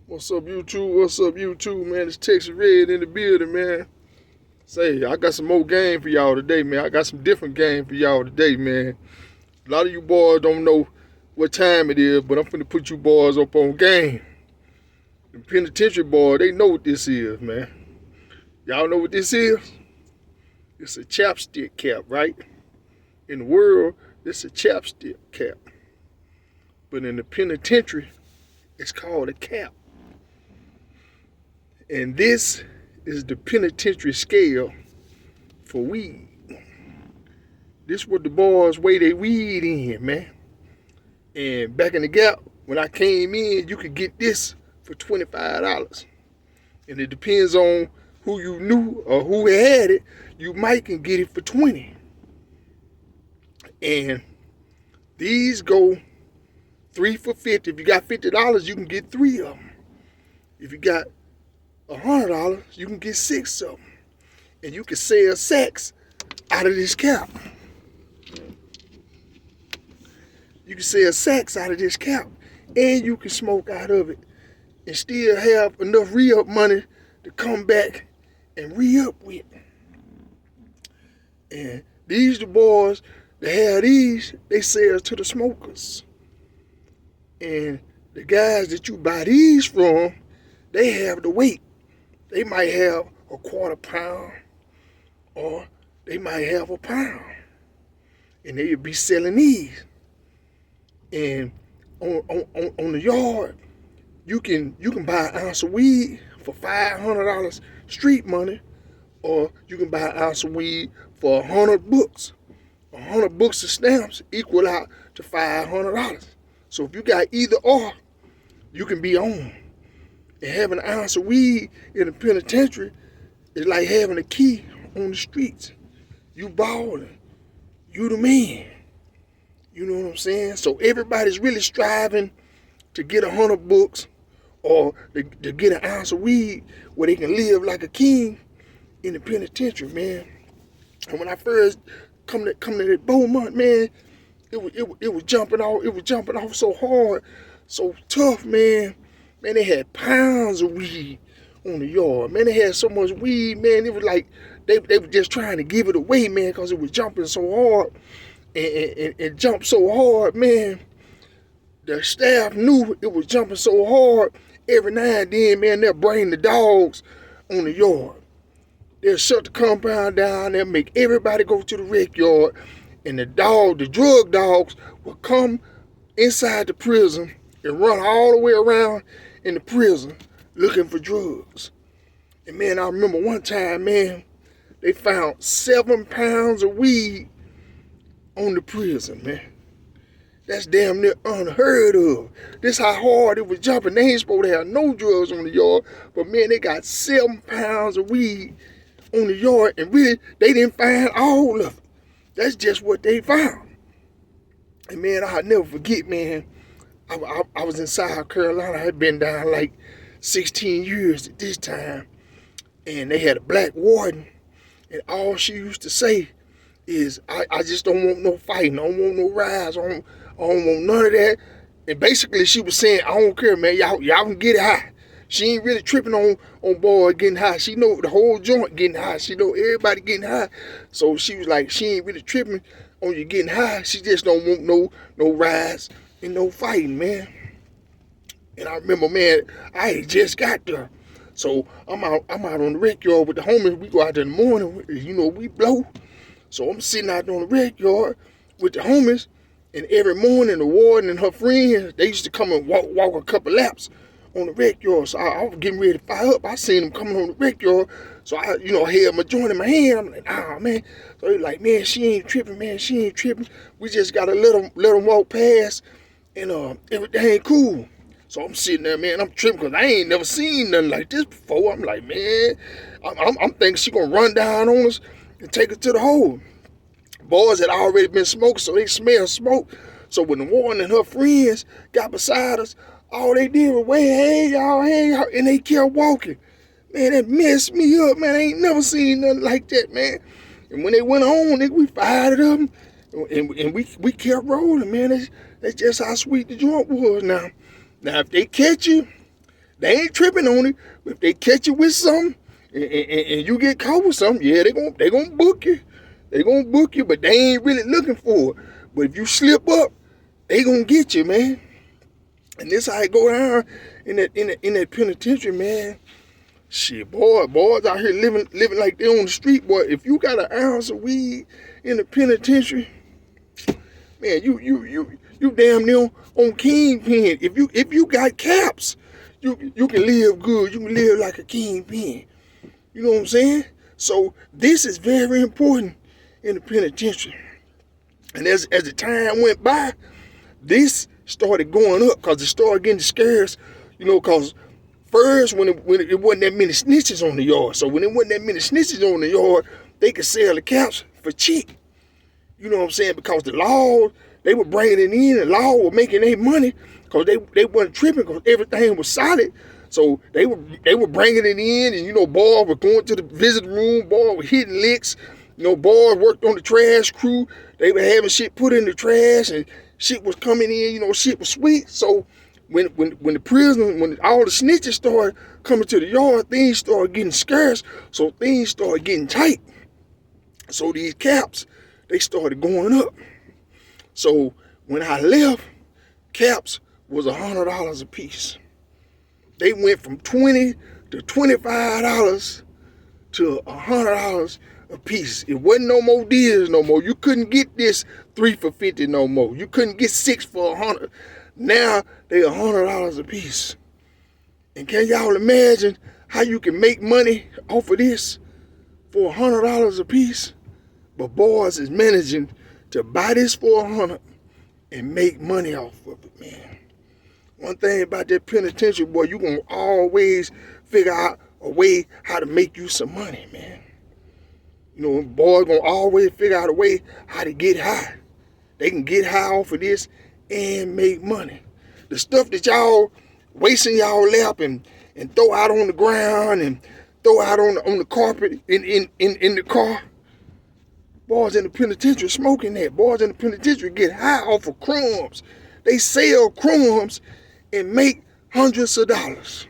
What's up, YouTube? What's up, YouTube, man? It's Texas Red in the building, man. Say, I got some more game for y'all today, man. I got some different game for y'all today, man. A lot of you boys don't know what time it is, but I'm finna put you boys up on game. The penitentiary boys, they know what this is, man. Y'all know what this is? It's a chapstick cap, right? In the world, it's a chapstick cap. But in the penitentiary, it's called a cap. And this is the penitentiary scale for weed. This what the boys weigh their weed in, man. And back in the Gap, when I came in, you could get this for $25. And it depends on who you knew or who had it. You might can get it for $20. And these go 3 for $50. If you got $50, you can get 3 of them. If you got $100, you can get 6 of them. And you can sell sacks out of this cap. You can sell sacks out of this cap. And you can smoke out of it. And still have enough re-up money to come back and re-up with. And these the boys that have these, they sell to the smokers. And the guys that you buy these from, they have the weight. They might have a quarter pound or they might have a pound. And they'll be selling these. And on the yard, you can buy an ounce of weed for $500 street money, or you can buy an ounce of weed for 100 books. 100 books of stamps equal out to $500. So if you got either or, you can be on. And having an ounce of weed in the penitentiary is like having a key on the streets. You balling. You the man. You know what I'm saying? So everybody's really striving to get 100 books or to get an ounce of weed where they can live like a king in the penitentiary, man. And when I first come to that Beaumont, man, it was jumping off. It was jumping off so hard, so tough, man. Man, they had pounds of weed on the yard. Man, they had so much weed, man. It was like they were just trying to give it away, man, because it was jumping so hard and jumped so hard, man. The staff knew it was jumping so hard. Every now and then, man, they'll bring the dogs on the yard. They'll shut the compound down. They'll make everybody go to the rec yard. And the drug dogs will come inside the prison and run all the way around in the prison looking for drugs. And man, I remember one time, man, they found 7 pounds of weed on the prison, man. That's damn near unheard of. This how hard it was jumping. They ain't supposed to have no drugs on the yard, but man, they got 7 pounds of weed on the yard, and really, they didn't find all of it. That's just what they found. And man, I'll never forget, man, I was in South Carolina. I had been down like 16 years at this time. And they had a black warden. And all she used to say is, I just don't want no fighting. I don't want no riots. I don't want none of that. And basically she was saying, I don't care, man. Y'all can get it high. She ain't really tripping on boy getting high. She know the whole joint getting high. She know everybody getting high. So she was like, she ain't really tripping on you getting high. She just don't want no riots and no fighting, man. And I remember, man, I had just got there. So I'm out on the rec yard with the homies. We go out there in the morning, you know, we blow. So I'm sitting out on the rec yard with the homies. And every morning the warden and her friends, they used to come and walk a couple laps on the rec yard. So I was getting ready to fire up. I seen them coming on the rec yard. So I, held my joint in my hand. I'm like, nah, man. So they like, man, she ain't tripping, man. She ain't tripping. We just gotta let them walk past, and everything cool. So I'm sitting there, man. I'm tripping because I ain't never seen nothing like this before. I'm like, man, I'm thinking she gonna run down on us and take us to the hole. Boys had already been smoking, so they smelled smoke. So when the warden and her friends got beside us, all they did was wave, hey y'all, and they kept walking. Man, that messed me up, man. I ain't never seen nothing like that, man. And when they went on, nigga, we fired at them, and we kept rolling, man. That's just how sweet the joint was. Now if they catch you, They ain't tripping on it. But if they catch you with something and you get caught with something, yeah, they gonna book you. They gonna book you, but they ain't really looking for it. But if you slip up, they gonna get you, man. And this how it go down in that penitentiary, man. Shit, boys out here living like they on the street, boy. If you got an ounce of weed in the penitentiary, man, you damn near on kingpin. If you got caps, you can live good. You can live like a kingpin. You know what I'm saying? So this is very important in the penitentiary. And as the time went by, this started going up because it started getting scarce. You know, because first when it wasn't that many snitches on the yard. So when it wasn't that many snitches on the yard, they could sell the caps for cheap. You know what I'm saying? Because the law, they were bringing it in, the law was making their money because they wasn't tripping because everything was solid. So they were bringing it in, and you know, boys were going to the visiting room, boys were hitting licks. You know, boys worked on the trash crew. They were having shit put in the trash, and shit was coming in. You know, shit was sweet. So when the prisoners, when all the snitches started coming to the yard, things started getting scarce. So things started getting tight. So these caps, they started going up. So when I left, caps was $100 a piece. They went from $20 to $25 to $100 a piece. It wasn't no more deals no more. You couldn't get this 3 for $50 no more. You couldn't get 6 for $100. Now they $100 a piece. And can y'all imagine how you can make money off of this for $100 a piece? But boys is managing to buy this for $100 and make money off of it, man. One thing about that penitentiary, boy, you gonna always figure out a way how to make you some money, man. You know, boys gonna always figure out a way how to get high. They can get high off of this and make money. The stuff that y'all wasting y'all lap and throw out on the ground and throw out on the carpet in the car. Boys in the penitentiary smoking that. Boys in the penitentiary get high off of crumbs. They sell crumbs and make hundreds of dollars.